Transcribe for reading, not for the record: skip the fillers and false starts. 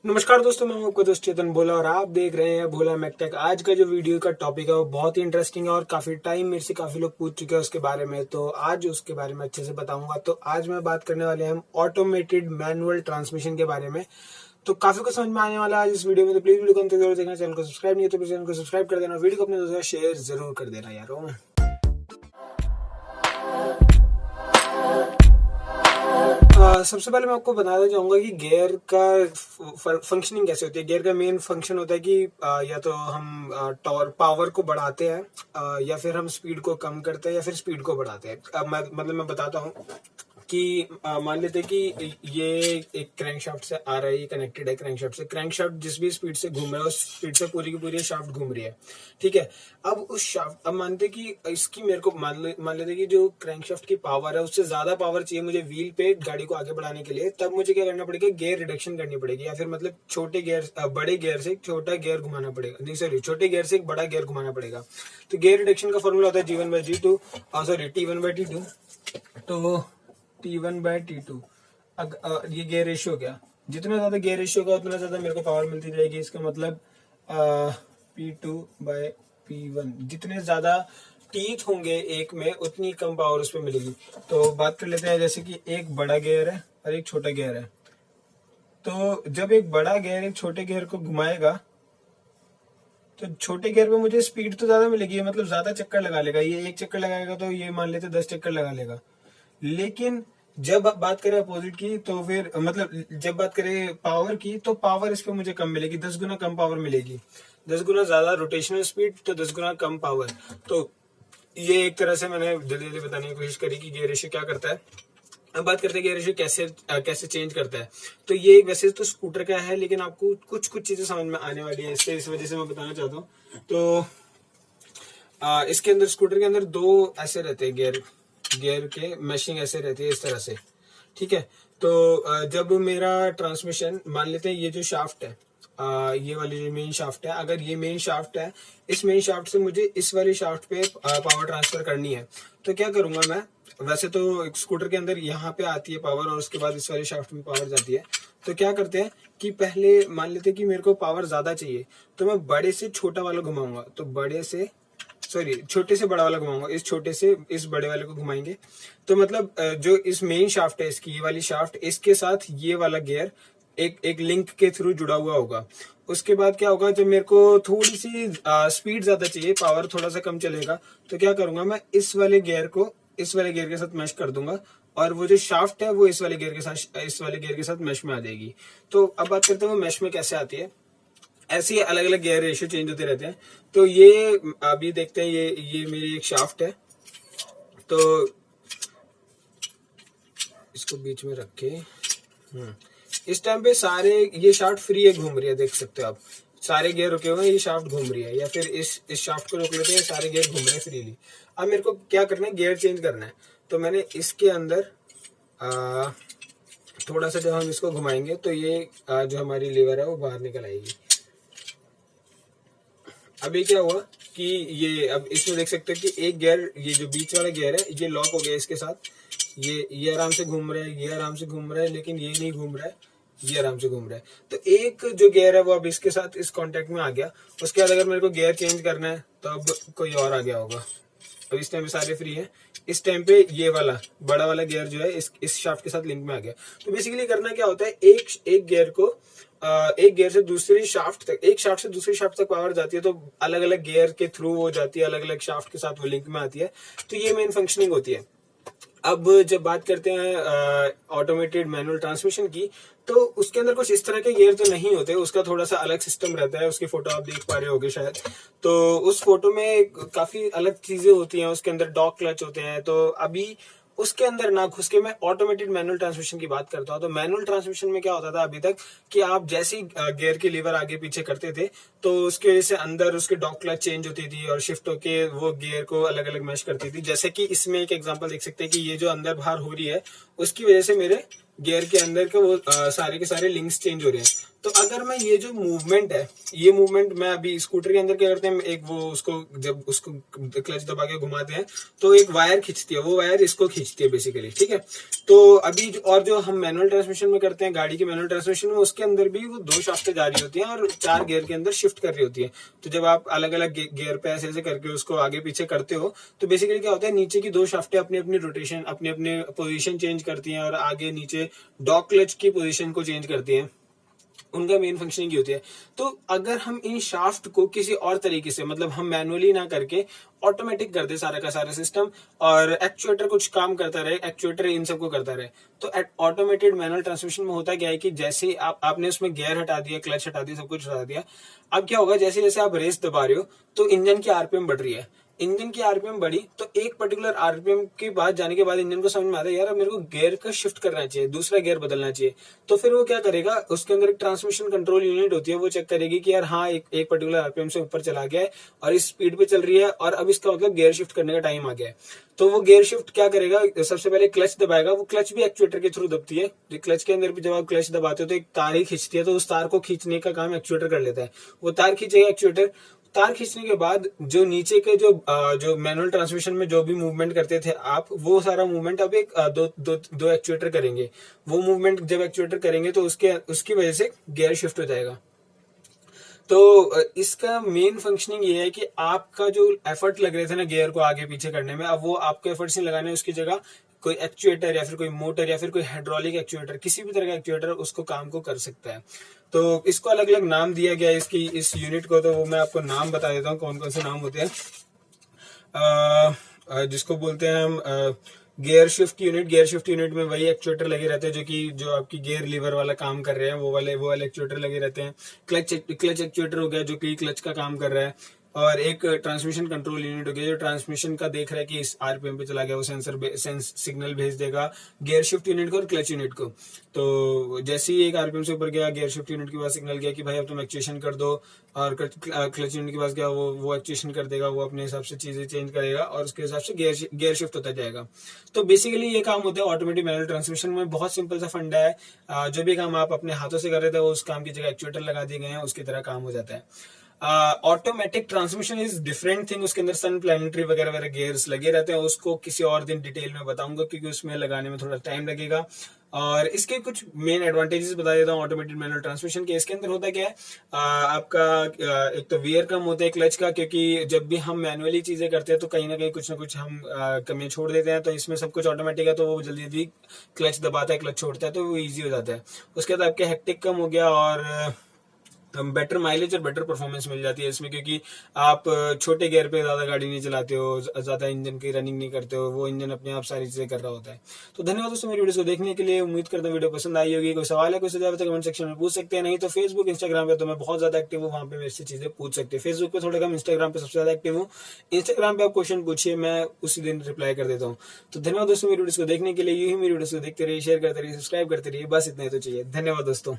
नमस्कार दोस्तों, मैं हूं आपका दोस्त चेतन भोला और आप देख रहे हैं भोला मैकटेक। आज का जो वीडियो का टॉपिक है वो बहुत ही इंटरेस्टिंग है और काफी टाइम मेरे से काफी लोग पूछ चुके हैं उसके बारे में, तो आज उसके बारे में अच्छे से बताऊंगा। तो आज मैं बात करने वाले हैं हम ऑटोमेटेड मैनुअल ट्रांसमिशन के बारे में। तो काफी कुछ समझ में आने वाला है आज इस वीडियो में, तो प्लीज वीडियो को अंत तक जरूर देखना। चैनल को सब्सक्राइब नहीं है तो प्लीज चैनल को सब्सक्राइब कर देना, वीडियो को अपने दोस्तों शेयर जरूर कर देना यारो। सबसे पहले मैं आपको बताना चाहूंगा कि गियर का फंक्शनिंग कैसे होती है। गियर का मेन फंक्शन होता है कि या तो हम पावर को बढ़ाते हैं, या फिर हम स्पीड को कम करते हैं, या फिर स्पीड को बढ़ाते हैं। मैं बताता हूँ कि मान लेते हैं कि ये एक क्रैंकशाफ्ट से आ रहा है, ये कनेक्टेड है क्रैंकशाफ्ट से। क्रैंकशाफ्ट जिस भी स्पीड से घूम रहा है उस स्पीड से पूरी की पूरी शाफ्ट घूम रही है, ठीक है। अब मानते कि इसकी मेरे को मान लेते कि जो क्रैंकशाफ्ट की पावर है उससे ज्यादा पावर चाहिए मुझे व्हील पे गाड़ी को आगे बढ़ाने के लिए। तब मुझे क्या करना पड़ेगा, गियर रिडक्शन करनी पड़ेगी, या फिर मतलब बड़े गियर से एक छोटा गियर घुमाना पड़ेगा। नहीं सॉरी, छोटे गियर से एक बड़ा गियर घुमाना पड़ेगा। तो गियर रिडक्शन का फॉर्मूला होता है G1/G2, सॉरी T1/T2। तो T1/T2 ये गियर रेशियो क्या, जितना ज्यादा गियर रेशियो होगा उतना ज्यादा मेरे को पावर मिलती जाएगी। इसका मतलब P2/P1, जितने ज्यादा टीथ होंगे एक में उतनी कम पावर उस पर मिलेगी। तो बात कर लेते हैं, जैसे कि एक बड़ा गियर है और एक छोटा गियर है। तो जब एक बड़ा गियर एक छोटे गियर को घुमाएगा तो छोटे गियर पे मुझे स्पीड तो ज्यादा मिलेगी, मतलब ज्यादा चक्कर लगा लेगा। ये एक चक्कर लगाएगा तो ये मान लेते 10 चक्कर लगा लेगा। लेकिन जब बात करें अपोजिट की, तो फिर मतलब जब बात करें पावर की, तो पावर इस पे मुझे कम मिलेगी, 10 गुना कम पावर मिलेगी। 10 गुना ज्यादा रोटेशनल स्पीड तो 10 गुना कम पावर। तो ये एक तरह से मैंने जल्दी जल्दी बताने की कोशिश करी कि गियर रेशियो क्या करता है। अब बात करते हैं गियर रेशियो कैसे चेंज करता है। तो ये वैसे तो स्कूटर का है, लेकिन आपको कुछ कुछ चीजें समझ में आने वाली है इससे, इस वजह से मैं बताना चाहता हूँ। तो इसके अंदर, स्कूटर के अंदर दो ऐसे रहते हैं गियर के मैशिंग ऐसे रहती है इस तरह से, ठीक है। तो जब मेरा ट्रांसमिशन, मान लेते हैं ये जो शाफ्ट है, ये वाली जो मेन शाफ्ट है, अगर ये मेन शाफ्ट है, इस मेन शाफ्ट से मुझे इस वाली शाफ्ट पे पावर ट्रांसफर करनी है। तो क्या करूंगा मैं, वैसे तो स्कूटर के अंदर यहाँ पे आती है पावर और उसके बाद इस वाली शाफ्ट में पावर जाती है। तो क्या करते हैं कि पहले मान लेते हैं कि मेरे को पावर ज्यादा चाहिए, तो मैं बड़े से छोटा वाला घुमाऊंगा। तो छोटे से बड़ा वाला घुमाऊंगा, इस छोटे से इस बड़े वाले को घुमाएंगे। तो मतलब जो इस मेन शाफ्ट है इसकी, ये वाली शाफ्ट, इसके साथ ये वाला गियर एक लिंक के थ्रू जुड़ा हुआ होगा। उसके बाद क्या होगा, जब मेरे को थोड़ी सी स्पीड ज्यादा चाहिए, पावर थोड़ा सा कम चलेगा, तो क्या करूंगा मैं, इस वाले गियर को इस वाले गियर के साथ मैश कर दूंगा, और वो जो शाफ्ट है वो इस वाले गियर के साथ मैश में आ जाएगी। तो अब बात करते हैं वो मैश में कैसे आती है। ऐसे ही अलग अलग गियर रेशियो चेंज होते रहते हैं। तो ये अभी देखते हैं, ये मेरी एक शाफ्ट है। तो इसको बीच में रख के इस टाइम पे सारे ये शाफ्ट फ्री है, घूम रही है, देख सकते हो आप। सारे गियर रुके हुए हैं, ये शाफ्ट घूम रही है। या फिर इस शाफ्ट को रोक लेते हैं, सारे गियर घूम रहे हैं फ्रीली। अब मेरे को क्या करना है, गियर चेंज करना है। तो मैंने इसके अंदर थोड़ा सा जब हम इसको घुमाएंगे तो ये जो हमारी लीवर है वो बाहर निकल आएगी। अभी क्या हुआ कि ये, अब इसमें देख सकते हो कि एक गियर, ये जो बीच वाला गियर है ये लॉक हो गया इसके साथ। ये आराम से घूम रहा है, ये आराम से घूम रहा है, लेकिन ये नहीं घूम रहा है, ये आराम से घूम रहा है। तो एक जो गियर है वो अब इसके साथ इस कांटेक्ट में आ गया। उसके बाद अगर मेरे को गियर चेंज करना है तो अब कोई और आ गया होगा। अब इस टाइम पे सारे फ्री है, इस टाइम पे ये वाला बड़ा वाला गियर जो है इस शाफ्ट के साथ लिंक में आ गया। तो बेसिकली करना क्या होता है, एक गियर को एक गियर से दूसरी शाफ्ट तक, एक शाफ्ट से दूसरी शाफ्ट तक पावर जाती है, तो अलग अलग गियर के थ्रू वो जाती है, अलग अलग शाफ्ट के साथ वो लिंक में आती है। तो ये मेन फंक्शनिंग होती है। अब जब बात करते हैं ऑटोमेटेड मैनुअल ट्रांसमिशन की, तो उसके अंदर कुछ इस तरह के गियर तो नहीं होते, उसका थोड़ा सा अलग सिस्टम रहता है। उसकी फोटो आप देख पा रहे होगे शायद। तो उस फोटो में काफी अलग चीजें होती हैं, उसके अंदर डॉग क्लच होते हैं। तो अभी उसके अंदर ना घुस के मैं ऑटोमेटेड मैनुअल ट्रांसमिशन की बात करता हूँ। तो मैनुअल ट्रांसमिशन में क्या होता था अभी तक कि आप जैसे ही गियर की लीवर आगे पीछे करते थे तो उसके वजह से अंदर उसके डॉग क्लच चेंज होती थी और शिफ्ट होके वो गियर को अलग अलग मैश करती थी। जैसे कि इसमें एक एग्जांपल देख सकते हैं कि ये जो अंदर बाहर हो रही है उसकी वजह से मेरे गियर के अंदर के वो सारे के सारे लिंक्स चेंज हो रहे हैं। तो अगर मैं ये जो मूवमेंट है, ये मूवमेंट मैं अभी स्कूटर के अंदर क्या करते हैं, एक वो उसको जब उसको क्लच दबा के घुमाते हैं तो एक वायर खींचती है, वो वायर इसको खींचती है बेसिकली, ठीक है। तो अभी और जो हम मैनुअल ट्रांसमिशन में करते हैं, गाड़ी की मैनुअल ट्रांसमिशन में, उसके अंदर भी वो 2 शाफ्टें जा रही होती हैं और 4 गियर के अंदर शिफ्ट कर रही होती है। तो जब आप अलग अलग गियर पे ऐसे ऐसे करके उसको आगे पीछे करते हो तो बेसिकली क्या होता है, नीचे की 2 शाफ्टें अपनी अपनी रोटेशन, अपने अपने पोजीशन चेंज करती हैं और आगे नीचे डॉग क्लच की पोजीशन को चेंज करती हैं। उनका मेन फंक्शनिंग की होती है। तो अगर हम इन शाफ्ट को किसी और तरीके से, मतलब हम मैनुअली ना करके ऑटोमेटिक कर दे सारा का सारा सिस्टम, और एक्चुएटर कुछ काम करता रहे, एक्चुएटर इन सबको करता रहे, तो ऑटोमेटेड मैनुअल ट्रांसमिशन में होता क्या है कि जैसे ही आपने उसमें गियर हटा दिया, क्लच हटा दिया, सब कुछ हटा दिया, अब क्या होगा, जैसे जैसे आप रेस दबा रहे हो तो इंजन की आरपीएम बढ़ रही है। इंजन की आरपीएम बढ़ी तो एक पर्टिकुलर आरपीएम के बाद जाने के बाद इंजन को समझ में आता है यार अब मेरे को गियर का शिफ्ट करना चाहिए, दूसरा गियर बदलना चाहिए। तो फिर वो क्या करेगा, उसके अंदर एक ट्रांसमिशन कंट्रोल यूनिट होती है, वो चेक करेगी कि यार हाँ एक पर्टिकुलर आरपीएम से ऊपर चला गया है और इस स्पीड पे चल रही है और अब इसका मतलब गियर शिफ्ट करने का टाइम आ गया है। तो वो गियर शिफ्ट क्या करेगा, सबसे पहले क्लच दबाएगा, वो क्लच भी एक्चुएटर के थ्रू दबती है। क्लच के अंदर भी जब आप क्लच दबाते हो तो एक तार ही खींचती है, तो उस तार को खींचने का काम एक्चुएटर कर लेता है। वो तार खींचेगा एक्चुएटर, तार खींचने के बाद जो नीचे के जो मैनुअल ट्रांसमिशन में जो भी मूवमेंट करते थे आप, वो सारा मूवमेंट अब एक दो एक्चुएटर करेंगे। वो मूवमेंट जब एक्चुएटर करेंगे तो उसकी वजह से गियर शिफ्ट हो जाएगा। तो इसका मेन फंक्शनिंग ये है कि आपका जो एफर्ट लग रहे थे ना गियर को आगे पीछे करने में, अब वो आपको एफर्ट्स नहीं लगाने, उसकी जगह कोई एक्चुएटर या फिर कोई मोटर या फिर कोई हाइड्रोलिक एक्चुएटर, किसी भी तरह का एक्चुएटर उसको काम को कर सकता है। तो इसको अलग अलग नाम दिया गया है इस यूनिट को, तो वो मैं आपको नाम बता देता हूँ कौन कौन से नाम होते हैं। जिसको बोलते हैं हम gear shift unit. Gear shift unit में वही एक्चुएटर लगे रहते हैं जो आपकी गियर लीवर वाला काम कर रहे हैं, वो वाले एक्चुएटर लगे रहते हैं। क्लच एक्चुएटर हो गया जो कि क्लच का काम कर रहा है, और एक ट्रांसमिशन कंट्रोल यूनिट हो गया जो ट्रांसमिशन का देख रहा है कि इस आरपीएम पे चला गया, वो सिग्नल भेज देगा गियर शिफ्ट यूनिट को और क्लच यूनिट को। तो जैसे ही एक आरपीएम से ऊपर गया, गियर शिफ्ट यूनिट के पास सिग्नल गया कि भाई अब तुम एक्चुएशन कर दो, और क्लच यूनिट के पास गया, वो एक्चुएशन कर देगा, वो अपने हिसाब से चीजें चेंज करेगा और उसके हिसाब से गियर शिफ्ट होता जाएगा। तो बेसिकली ये काम होता है ऑटोमेटिक मैनुअल ट्रांसमिशन में। बहुत सिंपल सा फंडा है, जो भी काम आप अपने हाथों से कर रहे थे उस काम की जगह एक्चुएटर लगा दिए गए हैं, उसकी तरह काम हो जाता है। Automatic transmission is different thing, उसके अंदर सन प्लैनेटरी वगैरह वगैरह गियर्स लगे रहते हैं, उसको किसी और दिन डिटेल में बताऊंगा क्योंकि उसमें लगाने में थोड़ा टाइम लगेगा। और इसके कुछ मेन एडवांटेजेस बता देता हूँ ऑटोमेटेड मैनुअल ट्रांसमिशन के। इसके अंदर होता क्या है, आपका एक तो वेयर कम होता है क्लच का, क्योंकि जब भी हम मैनुअली चीजें करते हैं तो कहीं ना कहीं कुछ ना कुछ हम कमियां छोड़ देते हैं। तो इसमें सब कुछ ऑटोमेटिक है तो वो जल्दी जल्दी क्लच दबाता है, क्लच छोड़ता है, तो वो ईजी हो जाता है। उसके बाद आपके हेक्टिक कम हो गया और बेटर माइलेज और बेटर परफॉर्मेंस मिल जाती है इसमें, क्योंकि आप छोटे गियर पे ज्यादा गाड़ी नहीं चलाते हो, ज्यादा इंजन की रनिंग नहीं करते हो, वो इंजन अपने आप सारी चीजें कर रहा होता है। तो धन्यवाद दोस्तों मेरी वीडियो को देखने के लिए। उम्मीद करता हूँ वीडियो पसंद आई होगी। कोई सवाल है, कोई सुझाव है तो कमेंट सेक्शन में पूछ सकते हैं, नहीं तो फेसबुक इंस्टाग्राम पे तो मैं बहुत ज्यादा एक्टिव हूँ, वहां पे मेरे से चीजें पूछ सकते हैं। फेसबुक पे थोड़ा कम, इंस्टाग्राम पे सबसे ज्यादा एक्टिव हूँ। इंस्टाग्राम पे आप क्वेश्चन पूछिए, मैं उसी दिन रिप्लाई कर देता हूँ। तो धन्यवाद दोस्तों मेरी वीडियो को देखने के लिए। यही मेरी वीडियो को देखते रहिए, शेयर करते रहिए, सब्सक्राइब करते रहिए, बस इतना ही तो चाहिए। धन्यवाद दोस्तों।